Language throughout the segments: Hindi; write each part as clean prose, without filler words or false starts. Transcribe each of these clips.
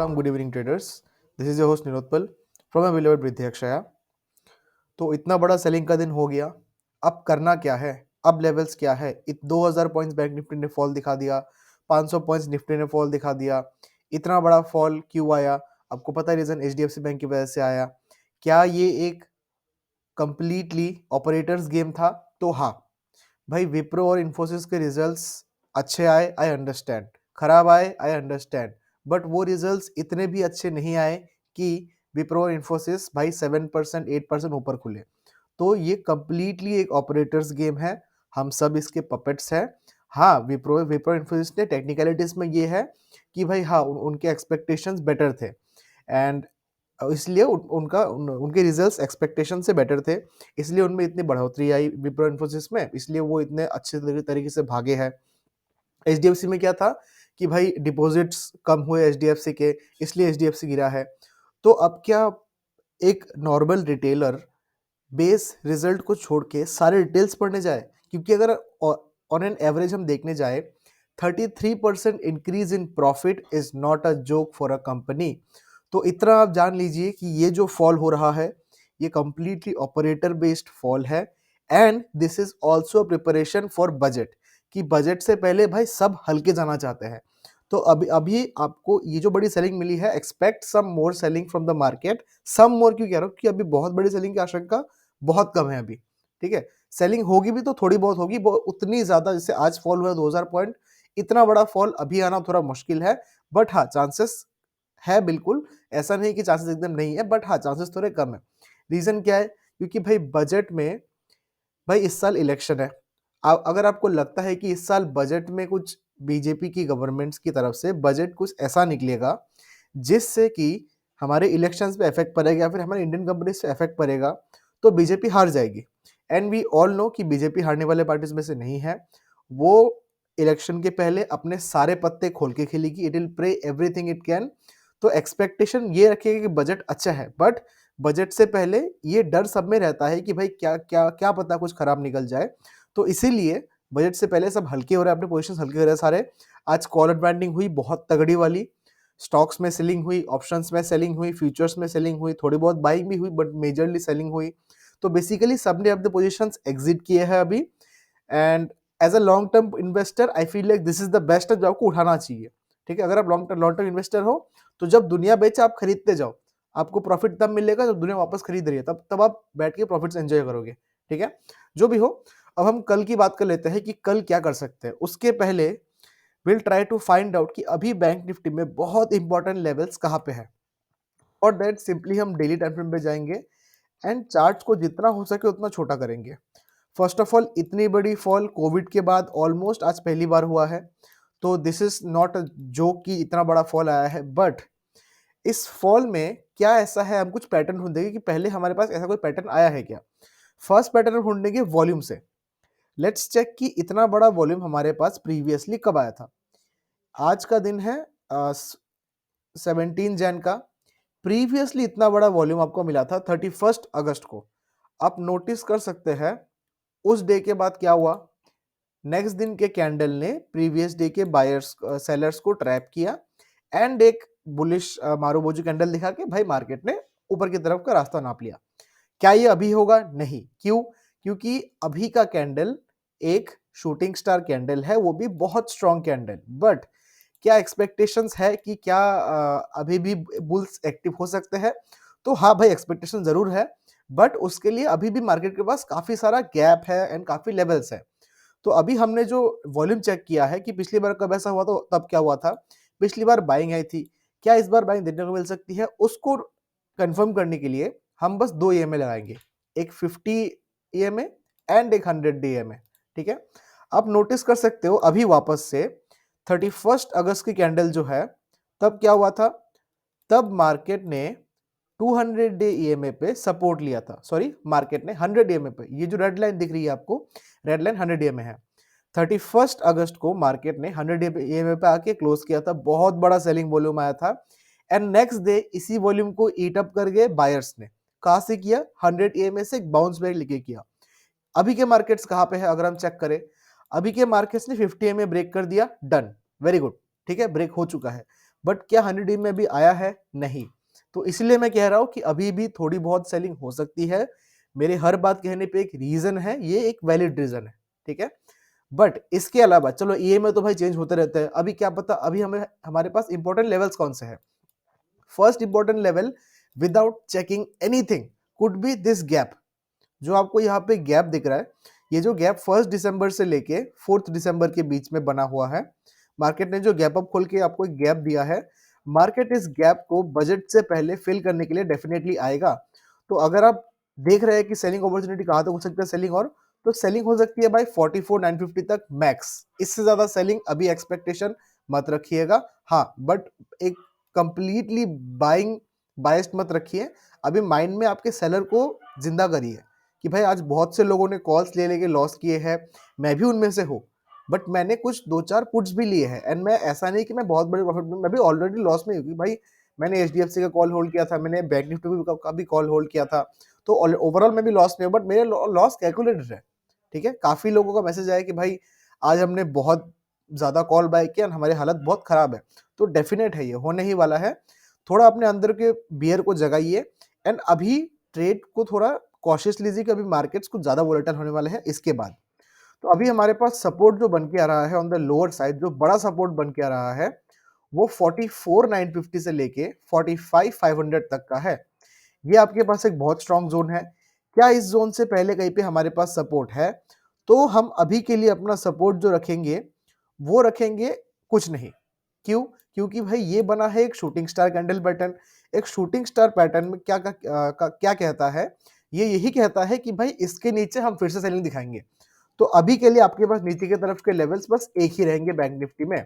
welcome. Good evening, traders. This is your host Nilotpal from my beloved Vriddhi Akshaya. तो इतना बड़ा सेलिंग का दिन हो गया, अब करना क्या है, अब लेवल्स क्या है। 2000 पॉइंट्स बैंक निफ्टी ने फॉल दिखा दिया, 500 पॉइंट्स निफ्टी ने फॉल दिखा दिया। इतना बड़ा फॉल क्यों आया? आपको पता है रीजन एचडीएफसी बैंक की वजह से आया। क्या ये एक कंप्लीटली ऑपरेटर्स गेम था? तो हाँ भाई, विप्रो और इन्फोसिस के रिजल्ट्स अच्छे आए, आई अंडरस्टैंड। खराब आए, आई अंडरस्टैंड। बट वो रिजल्ट्स इतने भी अच्छे नहीं आए कि विप्रो और इन्फोसिस भाई 7% 8% ऊपर खुले। तो ये कंप्लीटली एक ऑपरेटर्स गेम है, हम सब इसके पपेट्स हैं। हाँ, विप्रो विप्रो इन्फोसिस ने टेक्निकलिटीज में ये है कि भाई हाँ, उनके एक्सपेक्टेशंस बेटर थे एंड इसलिए उनके रिजल्ट्स एक्सपेक्टेशन से बेटर थे, इसलिए उनमें इतनी बढ़ोतरी आई विप्रो इन्फोसिस में, इसलिए वो इतने अच्छे तरीके से भागे हैं। एचडीएफसी में क्या था कि भाई डिपॉजिट्स कम हुए एचडीएफसी के, इसलिए एचडीएफसी गिरा है। तो अब क्या एक नॉर्मल रिटेलर बेस रिजल्ट को छोड़ के सारे डिटेल्स पढ़ने जाए? क्योंकि अगर ऑन एन एवरेज हम देखने जाए, 33% increase in profit is not a joke for a company. तो इतना आप जान लीजिए कि ये जो फॉल हो रहा है ये कंप्लीटली ऑपरेटर बेस्ड फॉल है and this is also preparation for budget, कि बजट से पहले भाई सब हल्के जाना चाहते हैं। तो अभी अभी आपको ये जो बड़ी सेलिंग मिली है, expect some more selling from the market. Some more क्यों कह रहा हूँ? कि अभी बहुत बड़ी सेलिंग की आशंका बहुत कम है अभी, ठीक है। सेलिंग होगी भी तो थोड़ी बहुत होगी, उतनी ज्यादा जैसे आज फॉल हुआ 2000 पॉइंट, इतना बड़ा फॉल अभी आना थोड़ा मुश्किल है। बट हाँ, चांसेस है बिल्कुल, ऐसा नहीं कि चांसेस एकदम नहीं है, बट हाँ चांसेस थोड़े कम है। रीजन क्या है? क्योंकि भाई बजट में, भाई इस साल इलेक्शन है। अगर आपको लगता है कि इस साल बजट में कुछ बीजेपी की गवर्नमेंट्स की तरफ से बजट कुछ ऐसा निकलेगा जिससे कि हमारे इलेक्शंस पे इफेक्ट पड़ेगा या फिर हमारे इंडियन कंपनीज पे इफेक्ट पड़ेगा, तो बीजेपी हार जाएगी। एंड वी ऑल नो कि बीजेपी हारने वाले पार्टीज में से नहीं है। वो इलेक्शन के पहले अपने सारे पत्ते खोल के खेलेगी, it will pray everything it can. तो एक्सपेक्टेशन ये रखेगा कि बजट अच्छा है, बट बजट से पहले ये डर सब में रहता है कि भाई क्या क्या क्या पता कुछ खराब निकल जाए। तो इसीलिए बजट से पहले सब हल्के हो रहे हैं, अपने पोजीशन हल्के हो रहे हैं सारे। आज कॉल एडवांटिंग हुई बहुत तगड़ी वाली, स्टॉक्स में सेलिंग हुई, ऑप्शंस में सेलिंग हुई, फ्यूचर्स में सेलिंग हुई, थोड़ी बहुत बाइंग भी हुई बट मेजरली सेलिंग हुई। तो बेसिकली सबने अपने पोजीशंस एग्जिट किए हैं अभी and as a long term investor I feel like this is the best जो आपको उठाना चाहिए, ठीक है। अगर आप लॉन्ग टर्म इन्वेस्टर हो तो जब दुनिया बेचे आप खरीदते जाओ, आपको प्रॉफिट तब मिलेगा जब दुनिया वापस खरीद रही है, तब तब आप बैठ के प्रॉफिट्स एंजॉय करोगे, ठीक है। जो भी हो, अब हम कल की बात कर लेते हैं कि कल क्या कर सकते हैं। उसके पहले will try to find out कि अभी बैंक निफ्टी में बहुत इंपॉर्टेंट लेवल्स कहाँ पे है। और दैट सिंपली हम डेली टाइम फ्रेम पे जाएंगे एंड चार्ट्स को जितना हो सके उतना छोटा करेंगे। फर्स्ट ऑफ ऑल, इतनी बड़ी फॉल कोविड के बाद ऑलमोस्ट आज पहली बार हुआ है, तो this is not a joke कि इतना बड़ा फॉल आया है। बट इस फॉल में क्या ऐसा है, हम कुछ पैटर्न ढूंढेंगे कि पहले हमारे पास ऐसा कोई पैटर्न आया है क्या। फर्स्ट पैटर्न ढूंढेंगे वॉल्यूम से। लेट्स चेक कि इतना बड़ा वॉल्यूम हमारे पास प्रीवियसली कब आया था। आज का दिन है 17 जैन का। प्रीवियसली इतना बड़ा वॉल्यूम आपको मिला था 31 अगस्त को। आप नोटिस कर सकते हैं उस डे के बाद क्या हुआ। नेक्स्ट दिन के कैंडल ने प्रीवियस डे के बायर्स सेलर्स को ट्रैप किया एंड एक बुलिश मारूबोजू कैंडल दिखा के भाई मार्केट ने ऊपर की तरफ का रास्ता नाप लिया। क्या ये अभी होगा? नहीं। क्यों? क्योंकि अभी का कैंडल एक शूटिंग स्टार कैंडल है, वो भी बहुत स्ट्रॉन्ग कैंडल। बट क्या एक्सपेक्टेशंस है कि क्या अभी भी बुल्स एक्टिव हो सकते हैं? तो हाँ भाई, एक्सपेक्टेशन जरूर है, बट उसके लिए अभी भी मार्केट के पास काफी सारा गैप है एंड काफी लेवल्स है। तो अभी हमने जो वॉल्यूम चेक किया है कि पिछली बार कब ऐसा हुआ, तो तब क्या हुआ था, पिछली बार बाइंग आई थी। क्या इस बार बाइंग देखने को मिल सकती है? उसको कंफर्म करने के लिए हम बस 2 ईएमए लगाएंगे, एक 50 ईएमए एंड एक 100 ईएमए, ठीक है। आप नोटिस कर सकते हो अभी वापस से 31 अगस्त की कैंडल जो है, तब क्या हुआ था, तब मार्केट ने 200 डे ईएमए पे सपोर्ट लिया था। सॉरी, मार्केट ने 100 ईएमए पे, ये जो रेड लाइन दिख रही है आपको, रेड लाइन 100 ईएमए है। 31 अगस्त को मार्केट ने 100 ईएमए पे आके क्लोज किया था, बहुत बड़ा सेलिंग वॉल्यूम आया था एंड नेक्स्ट डे इसी वॉल्यूम को ईट अप कर गए बायर्स ने। कहां से किया? 100 ईएमए से एक बाउंस बैक लेके किया। अभी के मार्केट्स कहां पे है अगर हम चेक करें, अभी के मार्केट्स ने 50 ईएमए ब्रेक कर दिया, डन, वेरी गुड, ठीक है, ब्रेक हो चुका है। बट क्या 100 डे में भी आया है? नहीं। तो इसलिए मैं कह रहा हूँ कि अभी भी थोड़ी बहुत सेलिंग हो सकती है। मेरे हर बात कहने पे एक रीजन है, ये एक वैलिड रीजन है, ठीक है। बट इसके अलावा चलो ईएमआई तो भाई चेंज होते रहते हैं, अभी क्या पता अभी हमें हमारे पास इंपॉर्टेंट लेवल्स कौन से हैं। First important level without checking anything could be this gap. जो आपको यहाँ पे गैप दिख रहा है, ये जो गैप 1 दिसंबर से लेके 4 दिसंबर के बीच में बना हुआ है, मार्केट ने जो गैप अप खोल के आपको एक गैप दिया है, मार्केट इस गैप को बजट से पहले फिल करने के लिए डेफिनेटली आएगा। तो अगर आप देख रहे हैं कि सेलिंग अपॉर्चुनिटी कहाँ तक हो सकता है सेलिंग, और तो सेलिंग हो सकती है भाई 44,950 तक मैक्स। इससे ज्यादा सेलिंग अभी एक्सपेक्टेशन मत रखिएगा। हाँ, बट एक कंप्लीटली बाइंग बायस्ड मत रखिए। अभी माइंड में आपके सेलर को जिंदा करिए कि भाई आज बहुत से लोगों ने कॉल्स ले लेके लॉस किए हैं, मैं भी उनमें से हूँ, बट मैंने कुछ 2-4 पुट्स भी लिए हैं एंड मैं ऐसा नहीं कि मैं बहुत बड़े प्रॉफिट में, मैं भी ऑलरेडी लॉस में हूँ भाई। मैंने एचडीएफसी का कॉल होल्ड किया था, मैंने बैंक निफ्टी का भी कॉल होल्ड किया था, तो ओवरऑल मैं भी लॉस में हूँ, बट मेरे लॉस कैलकुलेटेड है, ठीक है। काफी लोगों का मैसेज आया कि भाई आज हमने बहुत ज्यादा कॉल बाय किया, हमारी हालत बहुत खराब है, तो डेफिनेट है ये होने ही वाला है। थोड़ा अपने अंदर के बियर को जगाइए एंड अभी ट्रेड को थोड़ा कॉशियस लीजिए कि अभी मार्केट्स कुछ ज्यादा वोलेटाइल होने वाले हैं इसके बाद। तो अभी हमारे पास सपोर्ट जो बन के आ रहा है ऑन द लोअर साइड, जो बड़ा सपोर्ट बन के आ रहा है, वो 44,950 से लेके 45,500 तक का है। ये आपके पास एक बहुत स्ट्रॉन्ग जोन है। क्या इस जोन से पहले कहीं पे हमारे पास सपोर्ट है? तो हम अभी के लिए अपना सपोर्ट जो रखेंगे वो रखेंगे कुछ नहीं। क्यों? क्योंकि भाई ये बना है एक शूटिंग स्टार कैंडल पैटर्न। एक शूटिंग स्टार पैटर्न में क्या कहता है, ये यही कहता है कि भाई इसके नीचे हम फिर से सेलिंग दिखाएंगे। तो अभी के लिए आपके पास नीचे की तरफ के लेवल्स बस एक ही रहेंगे बैंक निफ्टी में,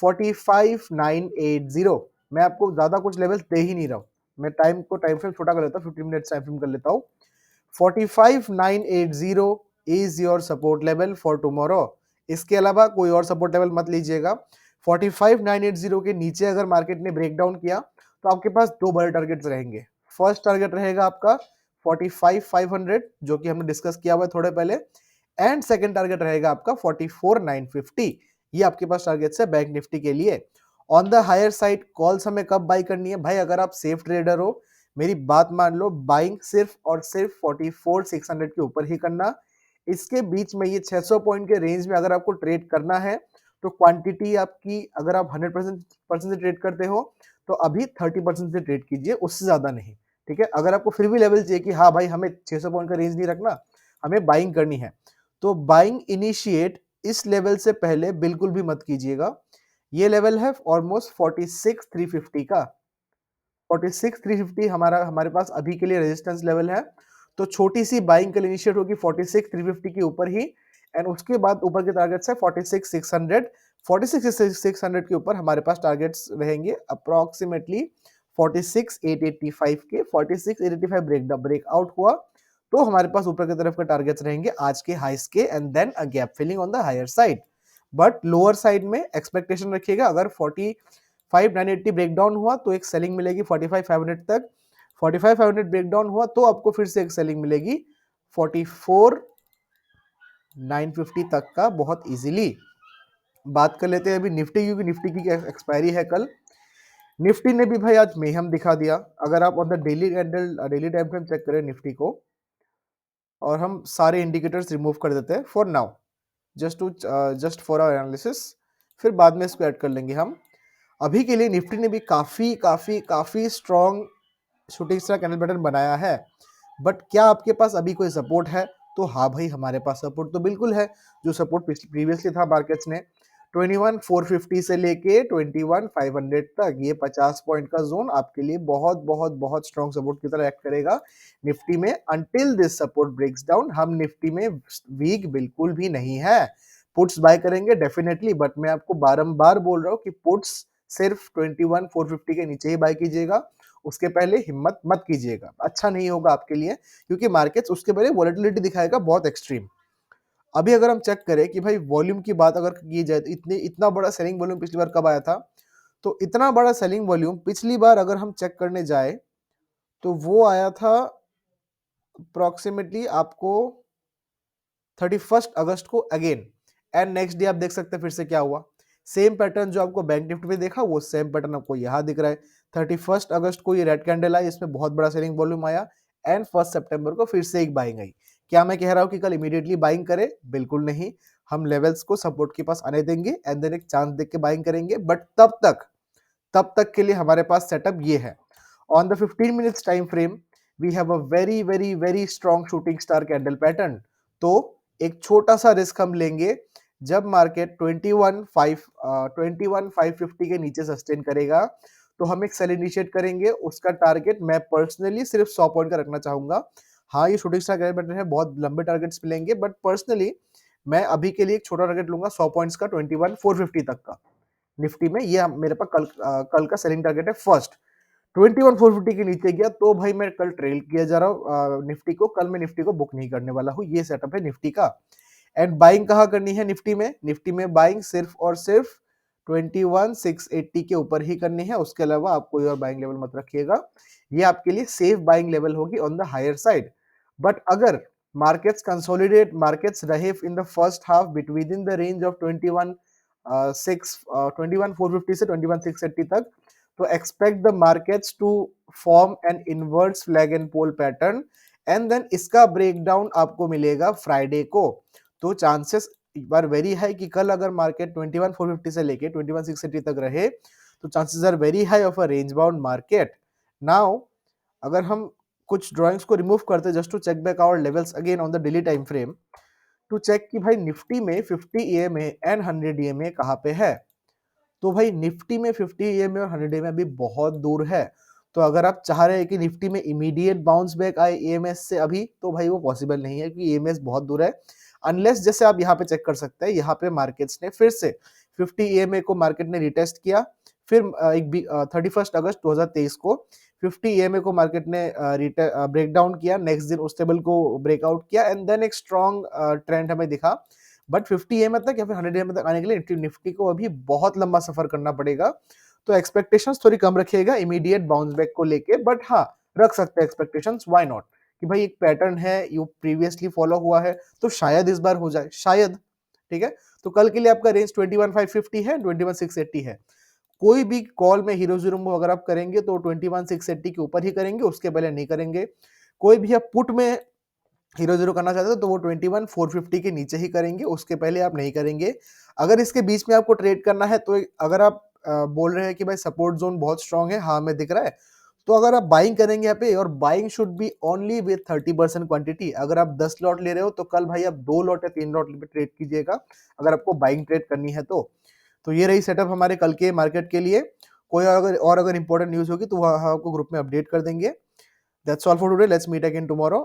45,980। मैं आपको ज्यादा कुछ लेवल्स दे ही नहीं रहा हूँ, मैं टाइम फ्रेम छोटा कर लेता हूँ, 15 मिनट्स टाइम फ्रेम कर लेता हूँ। 45,980 is your support level for tomorrow. इसके अलावा कोई और सपोर्ट लेवल मत लीजिएगा। 45,980 के नीचे अगर मार्केट ने ब्रेक डाउन किया तो आपके पास दो बड़े टारगेट्स रहेंगे। फर्स्ट टारगेट रहेगा आपका 45,500 जो कि हमने डिस्कस किया हुआ है थोड़े पहले, एंड सेकंड टारगेट रहेगा आपका 44,950। ये आपके पास टारगेट्स है बैंक निफ्टी के लिए। On the higher side calls हमें कब बाई करनी है भाई? अगर आप सेफ ट्रेडर हो, मेरी बात मान लो, बाइंग सिर्फ और सिर्फ 44,600 के ऊपर ही करना। इसके बीच में ये 600 पॉइंट के रेंज में अगर आपको ट्रेड करना है तो क्वांटिटी आपकी, अगर आप 100% से ट्रेड करते हो तो अभी 30% से ट्रेड कीजिए, उससे ज्यादा नहीं, ठीक है। अगर आपको फिर भी लेवल चाहिए कि हाँ भाई हमें 600 पॉइंट का रेंज नहीं रखना, हमें बाइंग करनी है, तो बाइंग इनिशिएट इस लेवल से पहले बिल्कुल भी मत कीजिएगा। ये लेवल है ऑलमोस्ट 46,350 का। 46,350 हमारे पास अभी के लिए रेजिस्टेंस लेवल है। तो छोटी सी बाइंग के लिए इनिशिएट होगी 46,350 के ऊपर ही, एंड उसके बाद ऊपर के टारगेट्स है 46,600। 46,600 के ऊपर हमारे पास टारगेट्स रहेंगे अप्रोक्सीमेटली 46,885 के। 46,885 ब्रेकआउट हुआ तो हमारे पास ऊपर की तरफ के टारगेट्स रहेंगे आज के हाइस के, and then a gap filling on the higher side. But lower side में एक्सपेक्टेशन रखिएगा, अगर 45,980 ब्रेकडाउन हुआ तो एक सेलिंग मिलेगी 45,500 तक। 45,500 ब्रेकडाउन हुआ तो आपको फिर से एक सेलिंग मिलेगी 44,950 तक का बहुत इजीली। बात कर लेते हैं अभी निफ्टी, क्योंकि निफ्टी की एक्सपायरी है कल। निफ्टी ने भी भाई आज मेहम दिखा दिया। अगर आप on the daily time frame check करें निफ्टी को, और हम सारे इंडिकेटर्स रिमूव कर देते हैं for now, just for our analysis, फिर बाद में इसको ऐड कर लेंगे हम। अभी के लिए निफ्टी ने भी काफी काफी काफी strong shooting star candle pattern बनाया है। बट क्या आपके पास अभी कोई सपोर्ट है? तो हाँ भाई, हमारे पास सपोर्ट तो बिल्कुल है। जो सपोर्ट प्रीवियसली था मार्केट्स ने 21,450 से लेके 21,500 तक, ये 50 पॉइंट का जोन आपके लिए बहुत बहुत बहुत स्ट्रॉन्ग सपोर्ट की तरह एक्ट करेगा निफ्टी में। Until this support breaks down हम निफ्टी में वीक बिल्कुल भी नहीं है। पुट्स बाय करेंगे डेफिनेटली, बट मैं आपको बारंबार बोल रहा हूँ कि पुट्स सिर्फ 21,450 के नीचे ही बाय कीजिएगा, उसके पहले हिम्मत मत कीजिएगा, अच्छा नहीं होगा आपके लिए, क्योंकि मार्केट्स उसके पहले वॉलेटिलिटी दिखाएगा बहुत एक्सट्रीम। अभी अगर हम चेक करें कि भाई वॉल्यूम की बात अगर की जाए तो इतना बड़ा सेलिंग वॉल्यूम पिछली बार कब आया था? तो इतना बड़ा सेलिंग वॉल्यूम पिछली बार अगर हम चेक करने जाए तो वो आया था अप्रोक्सीमेटली आपको 31 अगस्त को अगेन, एंड नेक्स्ट डे आप देख सकते हैं फिर से क्या हुआ, सेम पैटर्न जो आपको बैंक निफ्टी में देखा वो सेम पैटर्न आपको यहाँ दिख रहा है। 31 अगस्त को ये रेड कैंडल आई, इसमें बहुत बड़ा सेलिंग वॉल्यूम आया एंड 1 सितंबर को फिर से एक बाइंग आई। क्या मैं कह रहा हूँ कि कल इमीडिएटली बाइंग करें? बिल्कुल नहीं। हम लेवल्स को सपोर्ट के पास आने देंगे एंड देन एक चांस देख के बाइंग करेंगे, बट तब तक के लिए हमारे पास सेटअप ये है। On the 15 minutes time frame we have a very very very strong shooting star candle pattern. तो एक छोटा सा रिस्क हम लेंगे, जब मार्केट 21,550 के नीचे सस्टेन करेगा तो हम एक सेल इनिशिएट करेंगे। उसका टारगेट मैं पर्सनली सिर्फ 100 पॉइंट का रखना चाहूंगा। हाँ, ये शूटिंग स्टार कैंडल पैटर्न है, बहुत लंबे टारगेट्स मिलेंगे, बट पर्सनली मैं अभी के लिए एक छोटा टारगेट लूंगा 100 पॉइंट्स का, 21,450 तक का निफ्टी में। ये मेरे पास कल का सेलिंग टारगेट है फर्स्ट। 21,450 के नीचे गया तो भाई मैं कल ट्रेल किया जा रहा हूँ निफ्टी को, कल मैं निफ्टी को बुक नहीं करने वाला हूँ। ये सेटअप है निफ्टी का। एंड बाइंग कहाँ करनी है निफ्टी में? निफ्टी में बाइंग सिर्फ और सिर्फ 21,680 के ऊपर ही करनी है। उसके अलावा आप कोई और बाइंग लेवल मत रखिएगा। ये आपके लिए सेफ बाइंग लेवल होगी on the higher side. But अगर मार्केट्स कंसोलिडेट, मार्केट्स रहे in the first half between in the range of 21,450 से 21,680 तक, तो expect the markets to form an inverse flag and pole pattern and then इसका ब्रेकडाउन आपको मिलेगा फ्राइडे को। तो चांसेस एक बार वेरी हाई कि कल अगर मार्केट 21,450 से लेके 21,680 तक रहे तो chances are very high of a range bound market. Now अगर हम कुछ ड्राइंग्स को रिमूव करते just to check back our levels again on the daily time frame, to check कि भाई निफ्टी में 50 EMA एंड 100 EMA कहाँ पे है। तो भाई निफ्टी में 50 EMA और 100 EMA अभी बहुत दूर है। तो अगर आप चाह रहे हैं कि निफ्टी में इमीडिएट बाउंस बैक आए EMS से अभी, तो भाई वो पॉसिबल नहीं है कि EMS बहुत दूर है। अनलेस जैसे आप यहाँ पे चेक कर सकते हैं, यहाँ पे मार्केट्स ने फिर से 50 EMA को मार्केट ने रिटेस्ट किया, फिर 31 अगस्त 2023 को 50 EMA को मार्केट ने ब्रेक डाउन किया, नेक्स्ट दिन उस टेबल को ब्रेकआउट किया एंड देन एक स्ट्रॉन्ग ट्रेंड हमें दिखा। बट 50 EMA तक या फिर 100 EMA तक आने के लिए निफ्टी को अभी बहुत लंबा सफर करना पड़ेगा। तो एक्सपेक्टेशंस थोड़ी कम रखिएगा इमीडिएट बाउंस बैक को लेके, बट हाँ रख सकते हैं एक्सपेक्टेशंस, व्हाई नॉट, कि भाई एक पैटर्न है, यू प्रीवियसली फॉलो हुआ है तो शायद इस बार हो जाए, शायद। ठीक है, तो कल के लिए आपका रेंज 21,550 है, 21,680 है। कोई भी कॉल में हीरो जीरो मूव अगर आप करेंगे तो 21,680 के ऊपर ही करेंगे, उसके पहले नहीं करेंगे। कोई भी आप पुट में हीरो जीरो करना चाहते हो तो वो 21,450 के नीचे ही करेंगे, उसके पहले आप नहीं करेंगे। अगर इसके बीच में आपको ट्रेड करना है तो अगर आप बोल रहे हैं कि भाई सपोर्ट जोन बहुत स्ट्रांग है, हाँ हमें दिख रहा है, तो अगर आप बाइंग करेंगे यहाँ पे, और buying should be only with 30% quantity. अगर आप 10 लॉट ले रहे हो तो कल भाई आप 2 लॉट या 3 लॉट पे ट्रेड कीजिएगा अगर आपको बाइंग ट्रेड करनी है तो ये रही सेटअप हमारे कल के मार्केट के लिए। कोई अगर इंपॉर्टेंट न्यूज होगी तो वह आपको ग्रुप में अपडेट कर देंगे। That's all for today, let's meet again tomorrow.